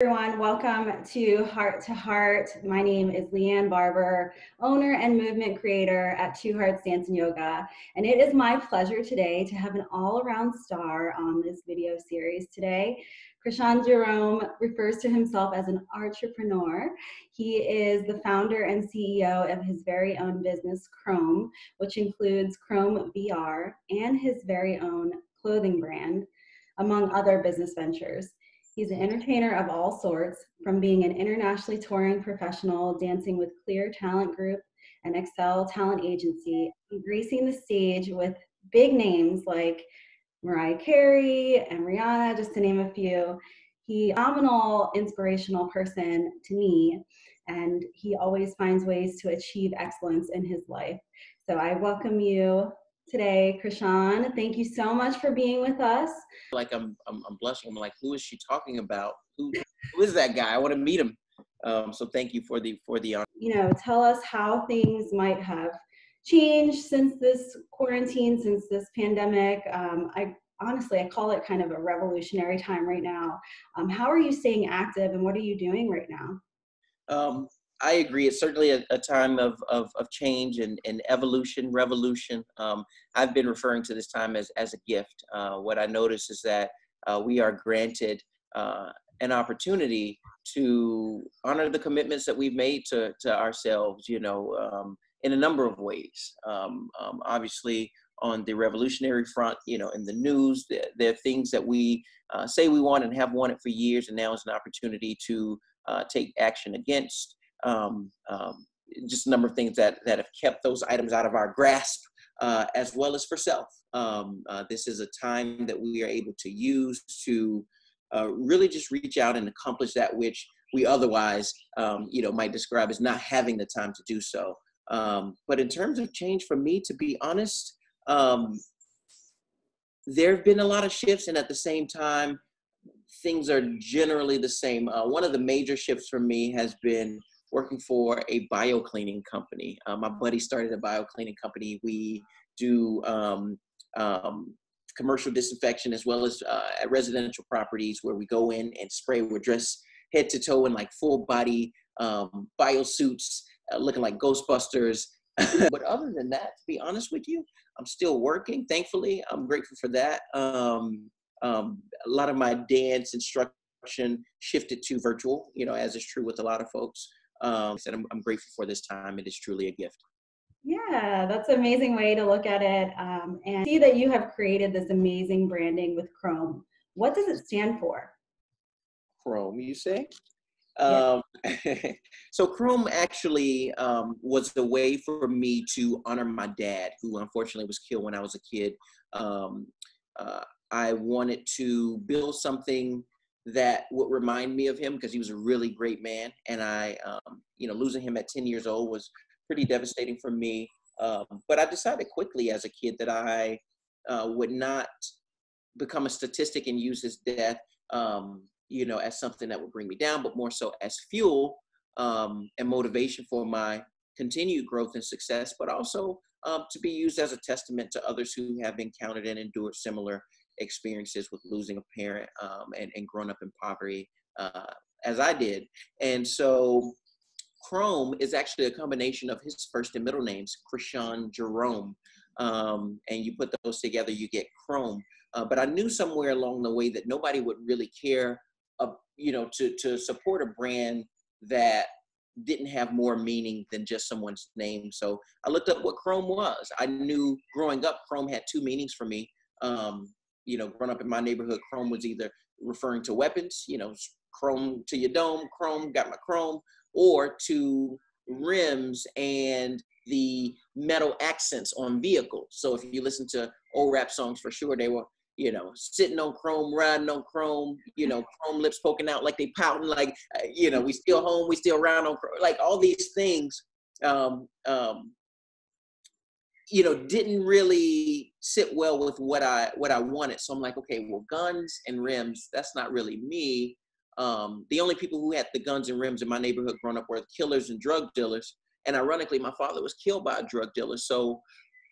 Everyone, welcome to Heart to Heart. My name is Leanne Barber, owner and movement creator at Two Hearts Dance and Yoga. And it is my pleasure today to have an all-around star on this video series today. Crishon Jerome refers to himself as an entrepreneur. He is the founder and CEO of his very own business, Crome, which includes CromeVR and his very own clothing brand, among other business ventures. He's an entertainer of all sorts, from being an internationally touring professional, dancing with Clear Talent Group and Xcel Talent Agency, and gracing the stage with big names like Mariah Carey and Rihanna, just to name a few. He's a phenomenal, inspirational person to me, and he always finds ways to achieve excellence in his life. So I welcome you today, Crishon. Thank you so much for being with us. Like I'm blushing. I'm like, who is she talking about? Who is that guy? I want to meet him. So thank you for the honor. You know, tell us how things might have changed since this quarantine, since this pandemic. I call it kind of a revolutionary time right now. How are you staying active, and what are you doing right now? I agree. It's certainly a time of change and evolution, revolution. I've been referring to this time as a gift. What I notice is that we are granted an opportunity to honor the commitments that we've made to ourselves, in a number of ways. Obviously, on the revolutionary front, in the news, there are things that we say we want and have wanted for years, and now is an opportunity to take action against. Just a number of things that have kept those items out of our grasp, as well as for self. This is a time that we are able to use to really just reach out and accomplish that which we otherwise, might describe as not having the time to do so. But in terms of change for me, to be honest, there have been a lot of shifts, and at the same time, things are generally the same. One of the major shifts for me has been working for a bio-cleaning company. My buddy started a bio-cleaning company. We do commercial disinfection as well as at residential properties, where we go in and spray. We're dressed head to toe in like full body bio suits, looking like Ghostbusters. But other than that, to be honest with you, I'm still working. Thankfully, I'm grateful for that. A lot of my dance instruction shifted to virtual, as is true with a lot of folks. And I'm grateful for this time. It is truly a gift. Yeah, that's an amazing way to look at it. And see that you have created this amazing branding with Crome. What does it stand for? Crome, you say? Yeah. So Crome actually was a way for me to honor my dad, who unfortunately was killed when I was a kid. I wanted to build something that would remind me of him, because he was a really great man. And I, losing him at 10 years old was pretty devastating for me. But I decided quickly as a kid that I would not become a statistic and use his death, as something that would bring me down, but more so as fuel and motivation for my continued growth and success, but also to be used as a testament to others who have encountered and endured similar experiences with losing a parent and growing up in poverty as I did. And so Crome is actually a combination of his first and middle names, Crishon Jerome. And you put those together, you get Crome. But I knew somewhere along the way that nobody would really care, to support a brand that didn't have more meaning than just someone's name. So I looked up what Crome was. I knew growing up, Crome had two meanings for me. Growing up in my neighborhood, Crome was either referring to weapons, chrome to your dome, Crome, got my Crome, or to rims and the metal accents on vehicles. So if you listen to old rap songs, for sure, they were, sitting on Crome, riding on Crome, Crome lips poking out like they pouting, like, we still home, we still around on Crome, like all these things, didn't really sit well with what I wanted. So I'm like, okay, well, guns and rims, that's not really me. The only people who had the guns and rims in my neighborhood growing up were killers and drug dealers. And ironically, my father was killed by a drug dealer. So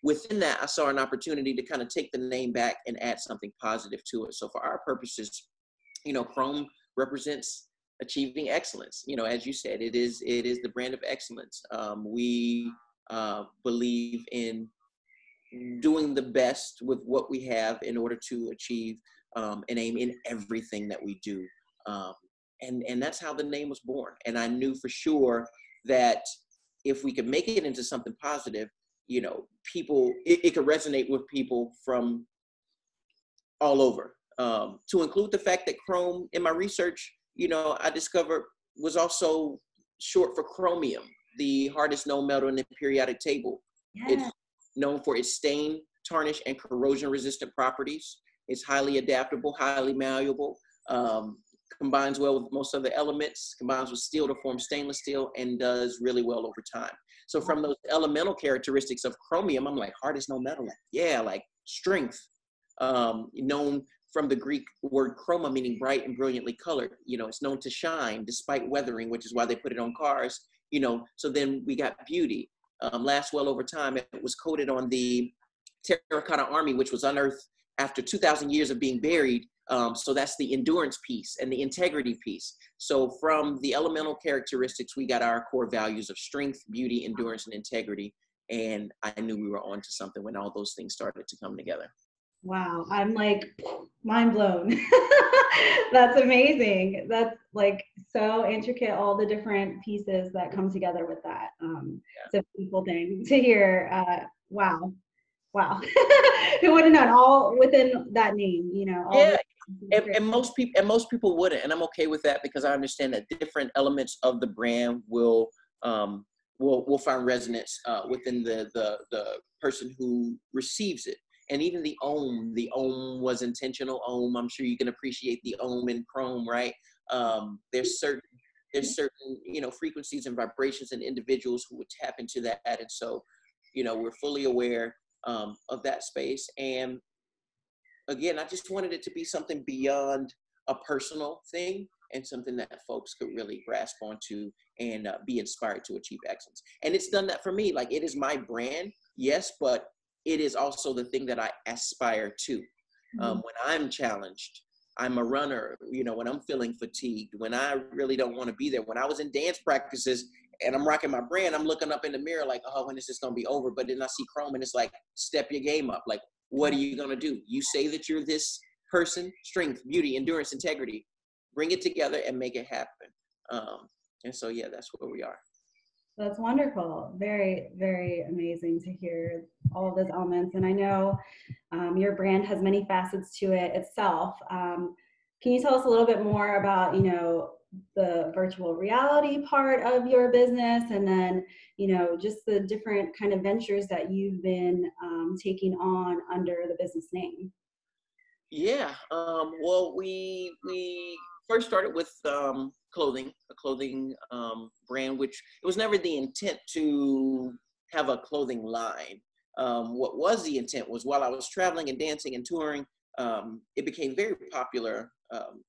within that, I saw an opportunity to kind of take the name back and add something positive to it. So for our purposes, Crome represents achieving excellence. You know, as you said, it is the brand of excellence. We believe in doing the best with what we have in order to achieve an aim in everything that we do. Um, and that's how the name was born. And I knew for sure that if we could make it into something positive, you know, it could resonate with people from all over. To include the fact that Chrome, in my research, you know, I discovered was also short for chromium, the hardest known metal in the periodic table. It's Yeah. known for its stain, tarnish, and corrosion resistant properties. It's highly adaptable, highly malleable, combines well with most other elements, combines with steel to form stainless steel, and does really well over time. So from those elemental characteristics of chromium, I'm like, hardest known metal, like, yeah, like strength, known from the Greek word chroma, meaning bright and brilliantly colored. You know, it's known to shine despite weathering, which is why they put it on cars, you know. So then we got beauty, lasts well over time. It was coated on the terracotta army, which was unearthed after 2,000 years of being buried. So that's the endurance piece and the integrity piece. So from the elemental characteristics, we got our core values of strength, beauty, endurance, and integrity. And I knew we were onto something when all those things started to come together. Wow, I'm like mind blown. That's amazing. That's like so intricate, all the different pieces that come together with that. It's a beautiful thing to hear. Wow, wow. Who would have known all within that name, you know, all Yeah, the and most people wouldn't, and I'm okay with that because I understand that different elements of the brand will find resonance within the person who receives it. And even the ohm was intentional. Ohm, I'm sure you can appreciate the ohm in Chrome, right? There's certain you know, frequencies and vibrations and individuals who would tap into that, and so, you know, we're fully aware of that space. And again, I just wanted it to be something beyond a personal thing and something that folks could really grasp onto and be inspired to achieve excellence. And it's done that for me. Like, it is my brand, yes, but it is also the thing that I aspire to. When I'm challenged, I'm a runner, you know, when I'm feeling fatigued, when I really don't want to be there. When I was in dance practices and I'm rocking my brand, I'm looking up in the mirror like, oh, when is this going to be over? But then I see Chrome and it's like, step your game up. Like, what are you going to do? You say that you're this person: strength, beauty, endurance, integrity. Bring it together and make it happen. And so, yeah, that's where we are. That's wonderful. Very, very amazing to hear all of those elements. And I know your brand has many facets to it itself. Can you tell us a little bit more about, you know, the virtual reality part of your business, and then, you know, just the different kind of ventures that you've been taking on under the business name? Yeah. Well, we first started with clothing, a clothing brand, which it was never the intent to have a clothing line. What was the intent was, while I was traveling and dancing and touring, it became very popular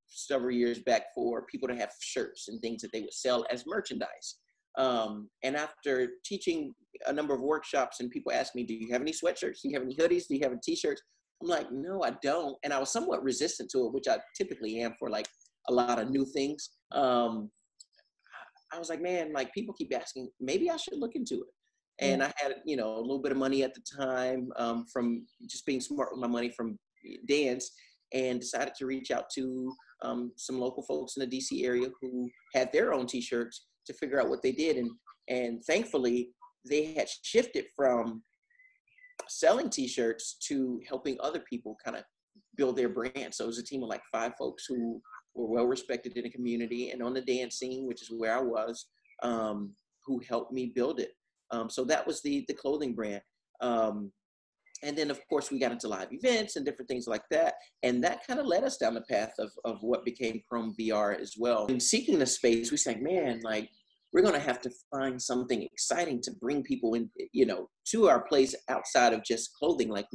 several years back for people to have shirts and things that they would sell as merchandise. And after teaching a number of workshops and people asked me, do you have any sweatshirts? Do you have any hoodies? Do you have any t-shirts? I'm like, no, I don't. And I was somewhat resistant to it, which I typically am for like a lot of new things. I was like, man, like, people keep asking, maybe I should look into it. And I had, you know, a little bit of money at the time from just being smart with my money from dance, and decided to reach out to some local folks in the DC area who had their own t-shirts to figure out what they did. And thankfully, they had shifted from selling t-shirts to helping other people kind of build their brand. So it was a team of like 5 folks who were well respected in the community and on the dance scene, which is where I was, who helped me build it. So that was the clothing brand. And then, of course, we got into live events and different things like that. And that kind of led us down the path of what became CromeVR as well. In seeking the space, we said, man, like, we're going to have to find something exciting to bring people in, you know, to our place outside of just clothing. Like,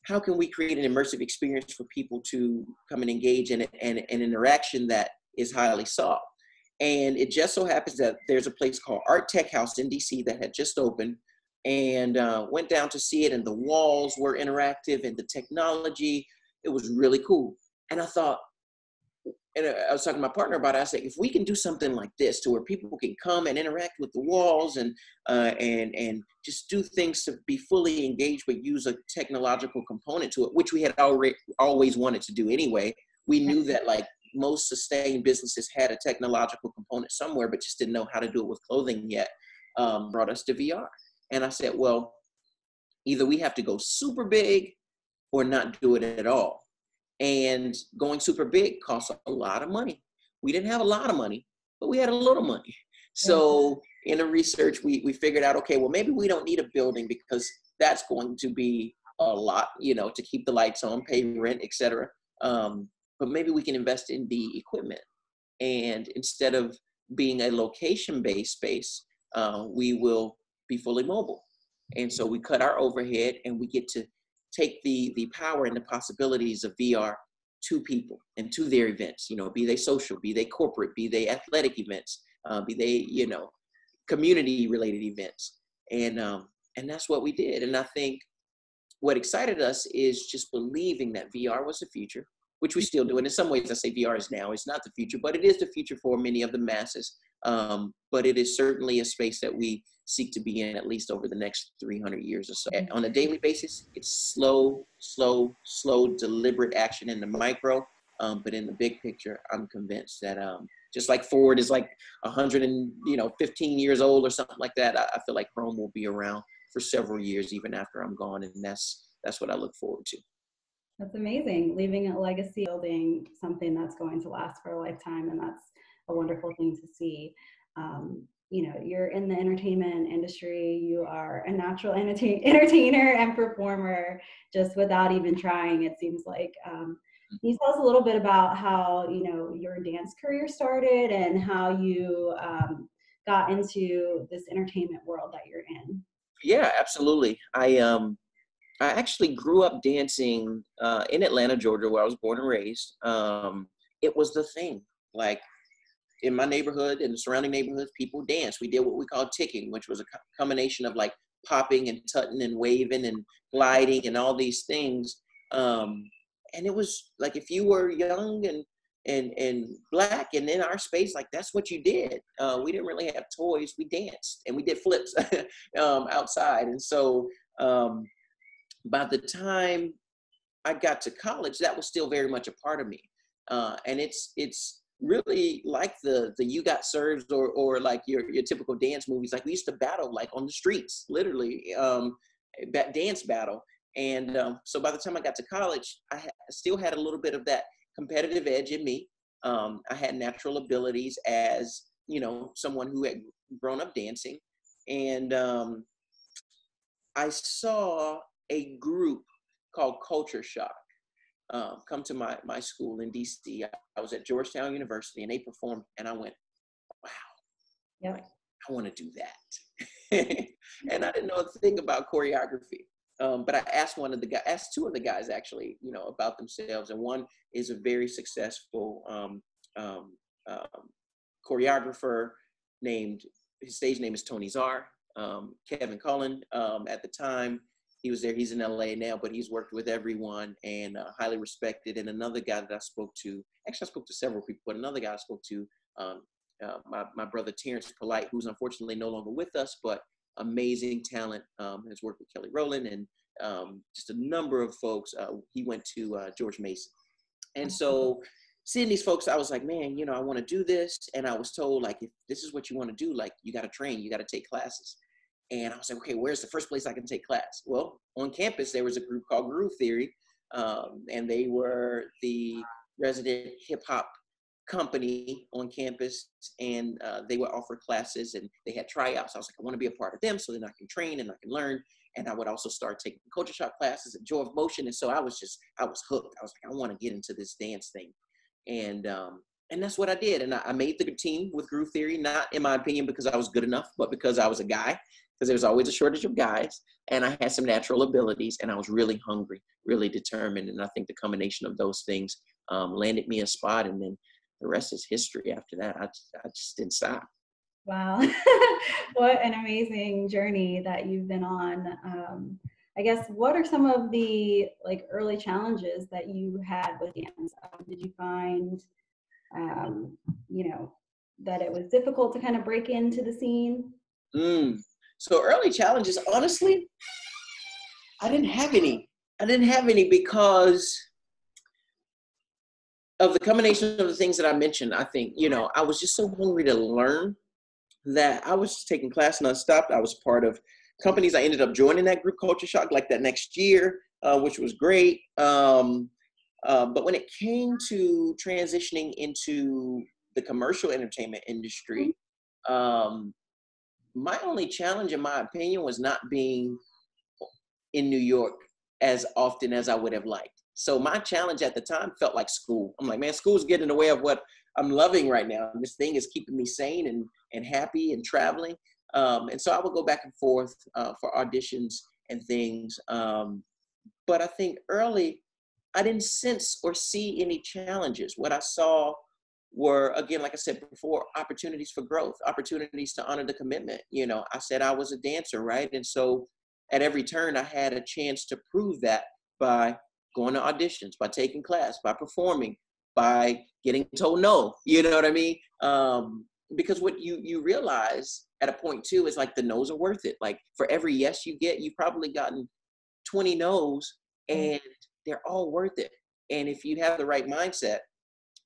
how can we create an immersive experience for people to come and engage in it, and an interaction that is highly sought? And it just so happens that there's a place called Art Tech House in DC that had just opened, and went down to see it, and the walls were interactive and the technology, it was really cool. And I thought, and I was talking to my partner about it. I said, if we can do something like this to where people can come and interact with the walls and just do things to be fully engaged, but use a technological component to it, which we had already always wanted to do anyway. We knew that like most sustained businesses had a technological component somewhere, but just didn't know how to do it with clothing yet. Brought us to VR. And I said, well, either we have to go super big or not do it at all. And going super big costs a lot of money. We didn't have a lot of money, but we had a little money. So in the research, we figured out, okay, well, maybe we don't need a building because that's going to be a lot, you know, to keep the lights on, pay rent, etc. But maybe we can invest in the equipment. And instead of being a location-based space, we will be fully mobile. And so we cut our overhead and we get to take the power and the possibilities of VR to people and to their events, you know, be they social, be they corporate, be they athletic events, be they, you know, community related events. And that's what we did. And I think what excited us is just believing that VR was the future, which we still do. And in some ways I say VR is now, it's not the future, but it is the future for many of the masses. But it is certainly a space that we seek to be in at least over the next 300 years or so. On a daily basis, it's slow, deliberate action in the micro. But in the big picture, I'm convinced that just like Ford is like 115 years old or something like that, I feel like Crome will be around for several years, even after I'm gone. And that's what I look forward to. That's amazing. Leaving a legacy, building something that's going to last for a lifetime. And that's a wonderful thing to see. You know, you're in the entertainment industry, you are a natural entertainer and performer just without even trying, it seems like. Can you tell us a little bit about how, you know, your dance career started and how you got into this entertainment world that you're in? Yeah, absolutely. I actually grew up dancing in Atlanta, Georgia, where I was born and raised. It was the thing. Like, in my neighborhood and the surrounding neighborhoods, people dance. We did what we call ticking, which was a combination of like popping and tutting and waving and gliding and all these things. And it was like, if you were young and Black and in our space, like that's what you did. We didn't really have toys. We danced and we did flips outside. And so by the time I got to college, that was still very much a part of me. And it's really like the You Got Served or like your typical dance movies. Like we used to battle like on the streets, literally dance battle. And so by the time I got to college, I still had a little bit of that competitive edge in me. I had natural abilities as, you know, someone who had grown up dancing. And I saw a group called Culture Shock come to my school in DC. I was at Georgetown University and they performed and I went, wow, like, I want to do that. And I didn't know a thing about choreography. But I asked two of the guys actually, you know, about themselves. And one is a very successful choreographer his stage name is Tony Czar, Kevin Cullen. At the time, he was there. He's in LA now, but he's worked with everyone and highly respected. And another guy that I spoke to, actually I spoke to several people, but another guy I spoke to, my brother Terrence Polite, who's unfortunately no longer with us, but amazing talent, has worked with Kelly Rowland and just a number of folks. He went to George Mason. And so seeing these folks, I was like, man, you know, I want to do this. And I was told, like, if this is what you want to do, like, you got to train, you got to take classes. And I was like, okay, where's the first place I can take class? Well, on campus, there was a group called Groove Theory, and they were the resident hip hop company on campus, and they would offer classes and they had tryouts. I was like, I want to be a part of them so then I can train and I can learn. And I would also start taking Culture Shock classes and Joy of Motion. And so I was hooked. I was like, I want to get into this dance thing. And that's what I did. And I made the team with Groove Theory, not in my opinion because I was good enough, but because I was a guy, because there was always a shortage of guys and I had some natural abilities and I was really hungry, really determined. And I think the combination of those things landed me a spot, and then the rest is history after that. I just didn't stop. Wow. What an amazing journey that you've been on. I guess, what are some of the like early challenges that you had with dance? Did you find you know, that it was difficult to kind of break into the scene? So early challenges, honestly, I didn't have any. I didn't have any because of the combination of the things that I mentioned. I think, you know, I was just so hungry to learn that I was taking class nonstop. I was part of companies. I ended up joining that group Culture Shock like that next year, which was great. But when it came to transitioning into the commercial entertainment industry, my only challenge, in my opinion, was not being in New York as often as I would have liked. So my challenge at the time felt like school. I'm like, man, school's getting in the way of what I'm loving right now. This thing is keeping me sane and happy and traveling. And so I would go back and forth for auditions and things. But I think early, I didn't sense or see any challenges. What I saw were, again, like I said before, opportunities for growth, opportunities to honor the commitment. You know, I said I was a dancer, right? And so at every turn, I had a chance to prove that by going to auditions, by taking class, by performing, by getting told no. You know what I mean? Because what you realize at a point too is like the no's are worth it. Like for every yes you get, you've probably gotten 20 no's, and they're all worth it. And if you have the right mindset,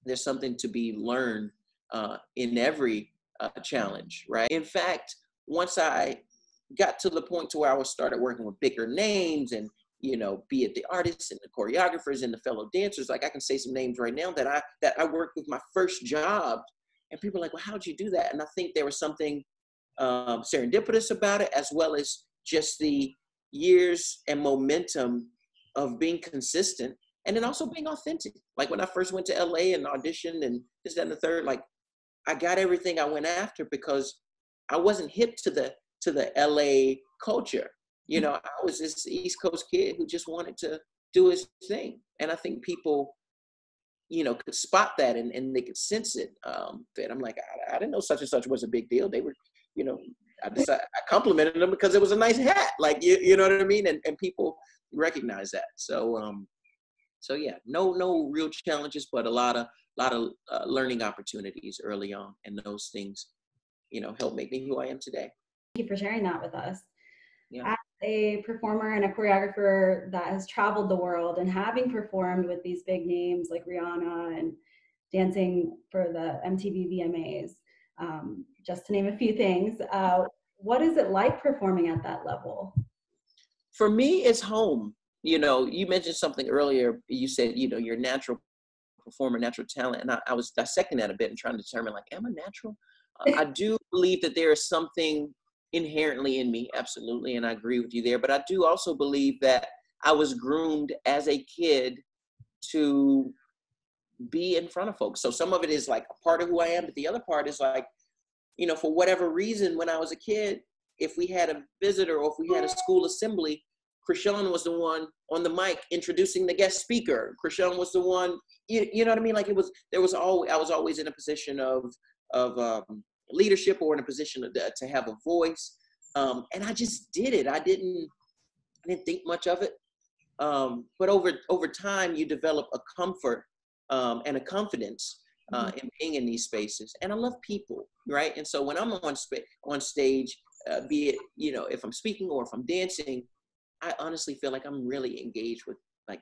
there's something to be learned in every challenge, right? In fact, once I got to the point to where I was started working with bigger names and, you know, be it the artists and the choreographers and the fellow dancers, like I can say some names right now that I worked with my first job, and people are like, well, how'd you do that? And I think there was something serendipitous about it, as well as just the years and momentum of being consistent and then also being authentic. Like when I first went to LA and auditioned and this, that, and the third, like I got everything I went after because I wasn't hip to the LA culture. You know, I was this East Coast kid who just wanted to do his thing. And I think people, you know, could spot that and they could sense it. That I'm like, I didn't know such and such was a big deal. They were, you know, I complimented them because it was a nice hat. Like, you know what I mean? And people recognize that. So yeah, no real challenges, but a lot of learning opportunities early on. And those things, you know, help make me who I am today. Thank you for sharing that with us. Yeah. As a performer and a choreographer that has traveled the world and having performed with these big names like Rihanna and dancing for the MTV VMAs, just to name a few things, what is it like performing at that level? For me, it's home. You know, you mentioned something earlier. You said, you know, you're a natural performer, natural talent. And I was dissecting that a bit and trying to determine, like, am I natural? I do believe that there is something inherently in me, absolutely, and I agree with you there. But I do also believe that I was groomed as a kid to be in front of folks. So some of it is like a part of who I am, but the other part is like, you know, for whatever reason, when I was a kid, if we had a visitor or if we had a school assembly, Crishon was the one on the mic introducing the guest speaker. Crishon was the one, you know what I mean? Like I was always in a position of leadership or in a position to have a voice. And I just did it. I didn't think much of it. But over time, you develop a comfort and a confidence in being in these spaces. And I love people, right? And so when I'm on stage, be it, you know, if I'm speaking or if I'm dancing, I honestly feel like I'm really engaged with like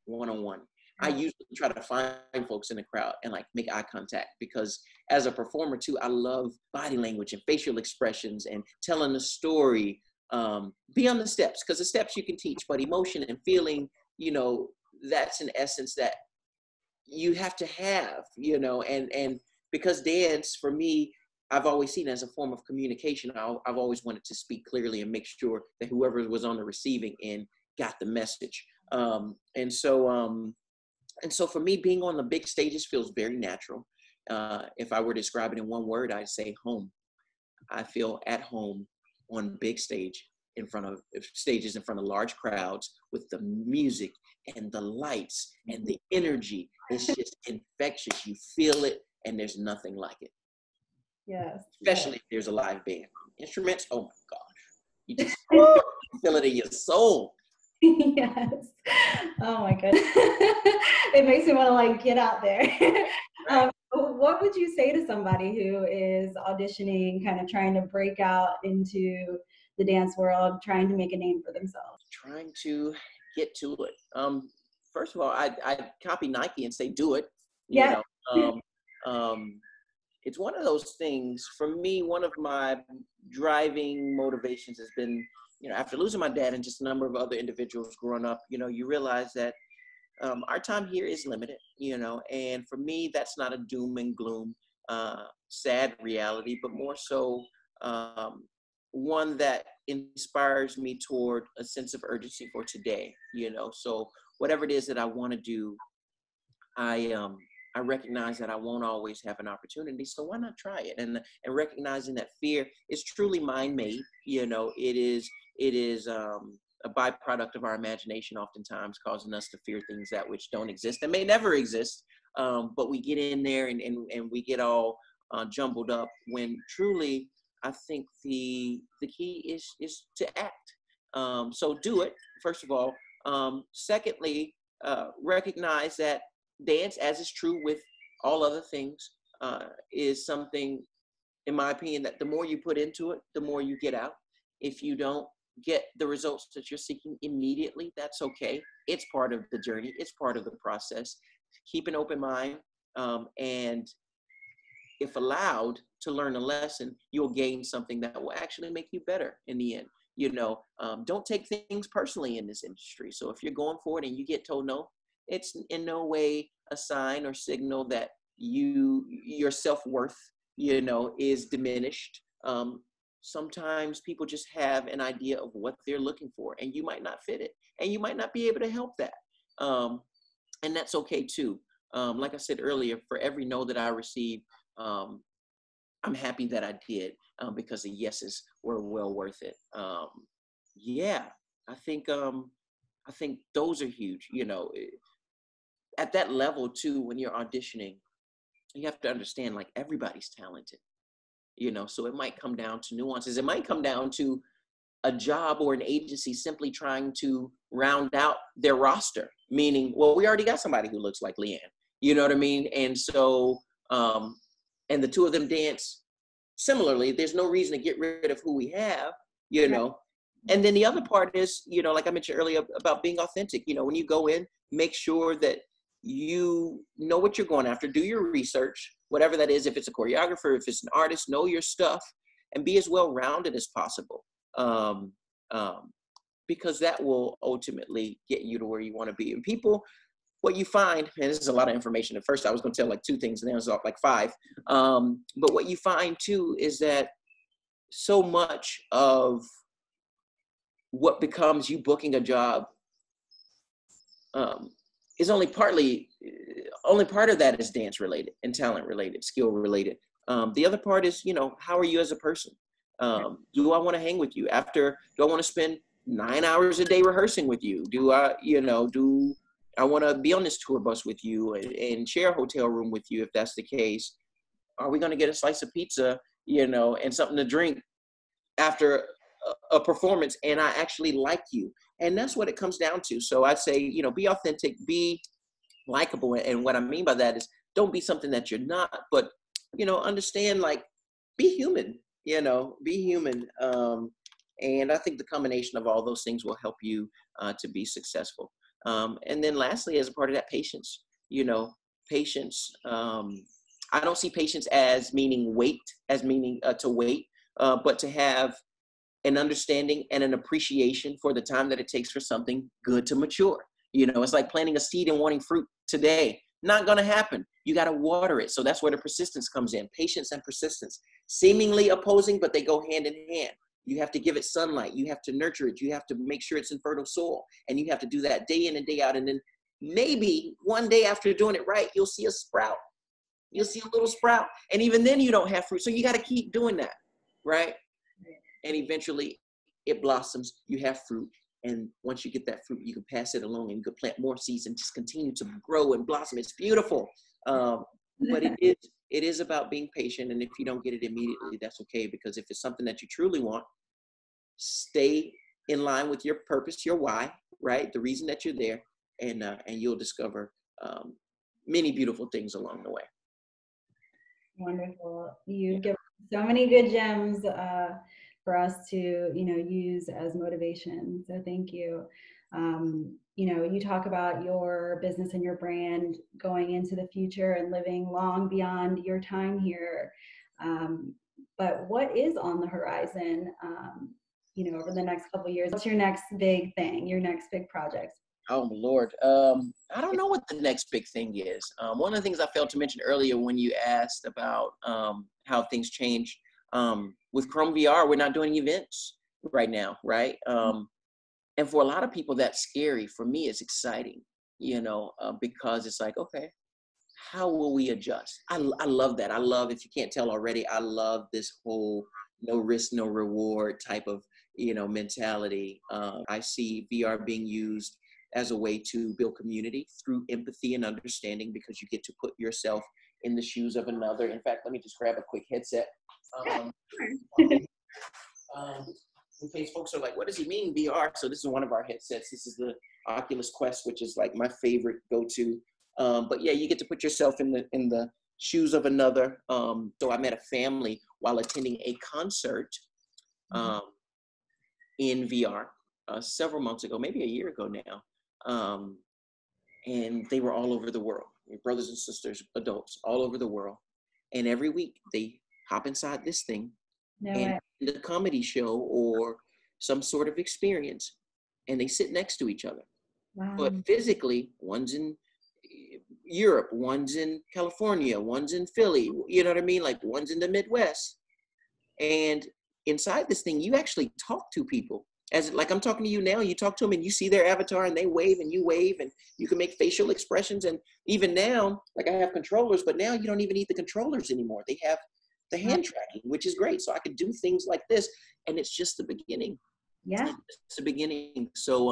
one-on-one. I usually try to find folks in the crowd and like make eye contact, because as a performer too, I love body language and facial expressions and telling a story beyond the steps, because the steps you can teach, but emotion and feeling, you know, that's an essence that you have to have, you know, and because dance for me, I've always seen it as a form of communication. I've always wanted to speak clearly and make sure that whoever was on the receiving end got the message. And so for me, being on the big stages feels very natural. If I were to describe it in one word, I'd say home. I feel at home on big stage in front of large crowds with the music and the lights and the energy. It's just infectious. You feel it, and there's nothing like it. Yes. Especially if there's a live band. Instruments, oh my gosh. You just feel it in your soul. Yes. Oh my goodness. It makes me want to like get out there. What would you say to somebody who is auditioning, kind of trying to break out into the dance world, trying to make a name for themselves? Trying to get to it. First of all, I copy Nike and say, do it. You Yeah. know, um, um, it's one of those things for me. One of my driving motivations has been, after losing my dad and just a number of other individuals growing up, you realize that our time here is limited, and for me, that's not a doom and gloom, sad reality, but more so um, one that inspires me toward a sense of urgency for today, So whatever it is that I want to do, I recognize that I won't always have an opportunity, so why not try it? And recognizing that fear is truly mind made. It is a byproduct of our imagination, oftentimes causing us to fear things that which don't exist and may never exist. But we get in there and we get all jumbled up when truly, I think the key is to act. So do it, first of all. Secondly, recognize that dance, as is true with all other things, is something, in my opinion, that the more you put into it, the more you get out. If you don't get the results that you're seeking immediately, that's okay. It's part of the journey. It's part of the process. Keep an open mind, and if allowed to learn a lesson, you'll gain something that will actually make you better in the end. Don't take things personally in this industry. So if you're going for it and you get told no, it's in no way a sign or signal that your self-worth, is diminished. Sometimes people just have an idea of what they're looking for, and you might not fit it, and you might not be able to help that. And that's okay too. Like I said earlier, for every no that I receive, I'm happy that I did, because the yeses were well worth it. Yeah, I think I think those are huge. At that level too, when you're auditioning, you have to understand, like, everybody's talented. So it might come down to nuances. It might come down to a job or an agency simply trying to round out their roster, meaning, well, we already got somebody who looks like Leanne. You know what I mean? And so, and the two of them dance similarly. There's no reason to get rid of who we have, you know. And then the other part is, like I mentioned earlier about being authentic. When you go in, make sure that you know what you're going after. Do your research, whatever that is. If it's a choreographer, if it's an artist, know your stuff and be as well-rounded as possible. Um, because that will ultimately get you to where you want to be. And people, what you find, and this is a lot of information. At first I was going to tell like 2 things and then it was like 5. But what you find too is that so much of what becomes you booking a job is only part of that is dance related and talent related, skill related. The other part is, how are you as a person? Do I want to hang with you after? Do I want to spend 9 hours a day rehearsing with you? Do I want to be on this tour bus with you and share a hotel room with you if that's the case? Are we going to get a slice of pizza, and something to drink after a performance and I actually like you? And that's what it comes down to. So I say, be authentic, be likable. And what I mean by that is don't be something that you're not, but, understand, like, be human, be human. And I think the combination of all those things will help you to be successful. And then lastly, as a part of that, patience, patience. I don't see patience as meaning to wait, but to have an understanding and an appreciation for the time that it takes for something good to mature. It's like planting a seed and wanting fruit today. Not going to happen. You got to water it. So that's where the persistence comes in. Patience and persistence, seemingly opposing, but they go hand in hand. You have to give it sunlight. You have to nurture it. You have to make sure it's in fertile soil. And you have to do that day in and day out. And then maybe one day after doing it right, you'll see a sprout. You'll see a little sprout. And even then you don't have fruit. So you got to keep doing that, right? And eventually it blossoms. You have fruit. And once you get that fruit, you can pass it along and you can plant more seeds and just continue to grow and blossom. It's beautiful. But it is about being patient. And if you don't get it immediately, that's okay. Because if it's something that you truly want, stay in line with your purpose, your why, right? The reason that you're there, and you'll discover many beautiful things along the way. Wonderful. Yeah. You've given so many good gems for us to, use as motivation. So thank you. You talk about your business and your brand going into the future and living long beyond your time here. But what is on the horizon, over the next couple of years? What's your next big thing, your next big project? Oh, Lord. I don't know what the next big thing is. One of the things I failed to mention earlier when you asked about how things change, with CromeVR, we're not doing events right now, right? And for a lot of people, that's scary. For me, it's exciting, because it's like, okay, how will we adjust? I love that. I love, if you can't tell already, I love this whole no risk, no reward type of, mentality. I see VR being used as a way to build community through empathy and understanding, because you get to put yourself in the shoes of another. In fact, let me just grab a quick headset. In case folks are like, what does he mean VR? So this is one of our headsets. This is the Oculus Quest, which is like my favorite go-to. But yeah, you get to put yourself in the shoes of another. So I met a family while attending a concert in VR several months ago, maybe a year ago now. And they were all over the world, brothers and sisters, adults, all over the world. And every week they hop inside this thing and the comedy show or some sort of experience, and they sit next to each other. Wow. But physically, one's in Europe, one's in California, one's in Philly, you know what I mean? Like one's in the Midwest. And inside this thing, you actually talk to people. As like I'm talking to you now, you talk to them and you see their avatar and they wave and you can make facial expressions. And even now, like I have controllers, but now you don't even need the controllers anymore. They have the hand tracking, which is great. So I could do things like this, and it's just the beginning. Yeah. It's the beginning. So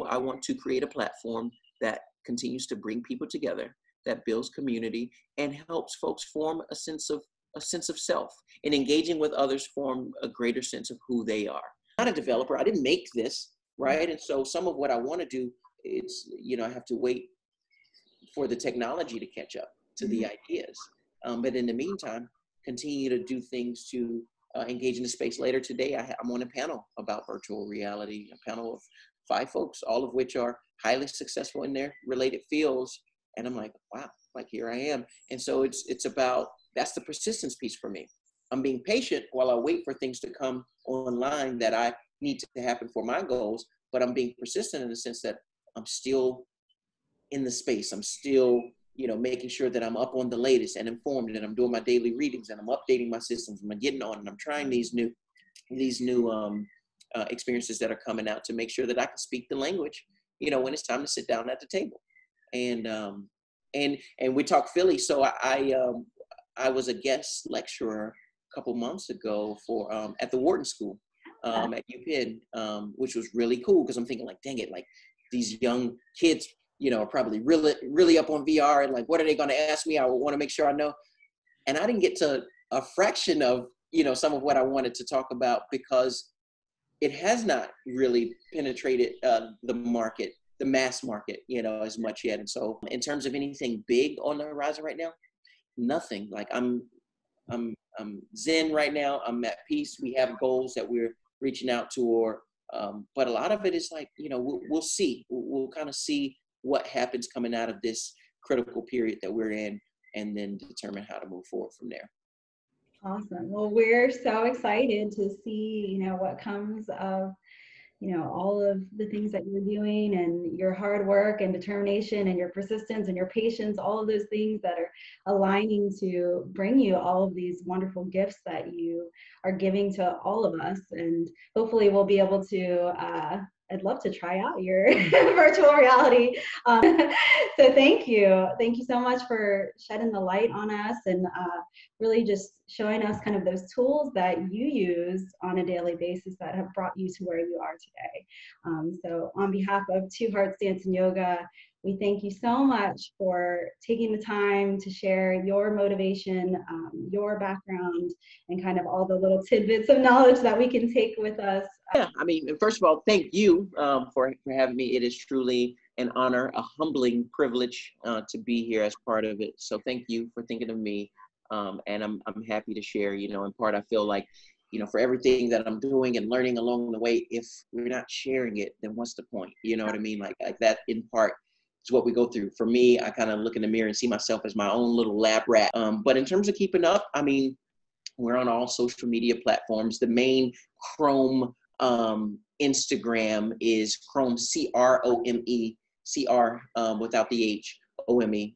I want to create a platform that continues to bring people together, that builds community and helps folks form a sense of self, and engaging with others form a greater sense of who they are. I'm not a developer. I didn't make this, right? And so some of what I want to do is, I have to wait for the technology to catch up to the ideas. But in the meantime, continue to do things to engage in the space. Later today, I'm on a panel about virtual reality, a panel of 5 folks, all of which are highly successful in their related fields. And I'm like, wow, like here I am. And so it's about, that's the persistence piece for me. I'm being patient while I wait for things to come online that I need to happen for my goals, but I'm being persistent in the sense that I'm still in the space. I'm still, making sure that I'm up on the latest and informed, and I'm doing my daily readings and I'm updating my systems and I'm getting on and I'm trying these new experiences that are coming out to make sure that I can speak the language, when it's time to sit down at the table. And we talk Philly. So I was a guest lecturer a couple months ago for at the Wharton School at UPenn, which was really cool, because I'm thinking like, dang it, like these young kids, are probably really up on VR, and like, what are they going to ask me? I want to make sure I know. And I didn't get to a fraction of, some of what I wanted to talk about, because it has not really penetrated the market, the mass market, as much yet. And so in terms of anything big on the horizon right now, nothing. Like I'm zen right now. I'm at peace. We have goals that we're reaching out to, but a lot of it is like, we'll see. We'll kind of see what happens coming out of this critical period that we're in, and then determine how to move forward from there. Awesome. Well, we're so excited to see, what comes of, all of the things that you're doing, and your hard work and determination and your persistence and your patience, all of those things that are aligning to bring you all of these wonderful gifts that you are giving to all of us. And hopefully we'll be able to, I'd love to try out your virtual reality. So thank you. Thank you so much for shedding the light on us, and really just showing us kind of those tools that you use on a daily basis that have brought you to where you are today. So on behalf of Two Hearts Dance and Yoga, we thank you so much for taking the time to share your motivation, your background, and kind of all the little tidbits of knowledge that we can take with us. Yeah, I mean, first of all, thank you for having me. It is truly an honor, a humbling privilege to be here as part of it. So thank you for thinking of me. And I'm happy to share, you know, in part, I feel like, you know, for everything that I'm doing and learning along the way, if we're not sharing it, then what's the point? You know what I mean? Like that in part is what we go through. For me, I kind of look in the mirror and see myself as my own little lab rat. But in terms of keeping up, I mean, we're on all social media platforms. The main Chrome Instagram is Crome, Crome, CR without the H, OME.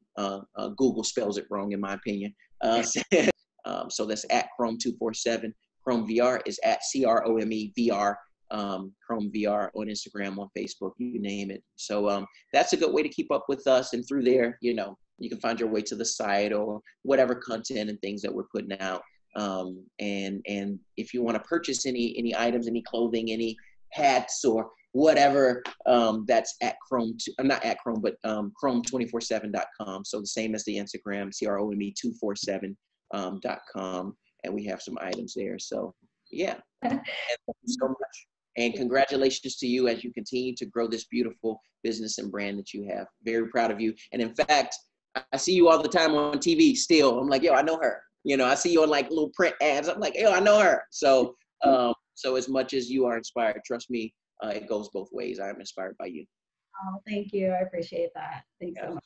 Google spells it wrong, in my opinion. So that's at Crome247. CromeVR is at CromeVR. CromeVR on Instagram, on Facebook, you name it. So that's a good way to keep up with us. And through there, you know, you can find your way to the site or whatever content and things that we're putting out. And if you want to purchase any items, any clothing, any hats or whatever, that's at Crome, not at Crome, but Crome247.com. So the same as the Instagram, CROME247.com. And we have some items there. So yeah, and thank you so much. And congratulations to you as you continue to grow this beautiful business and brand that you have. Very proud of you. And in fact, I see you all the time on TV still. I'm like, yo, I know her. You know, I see you on like little print ads. I'm like, yo, I know her. So, so as much as you are inspired, trust me, it goes both ways. I am inspired by you. Oh, thank you. I appreciate that. Thanks so much.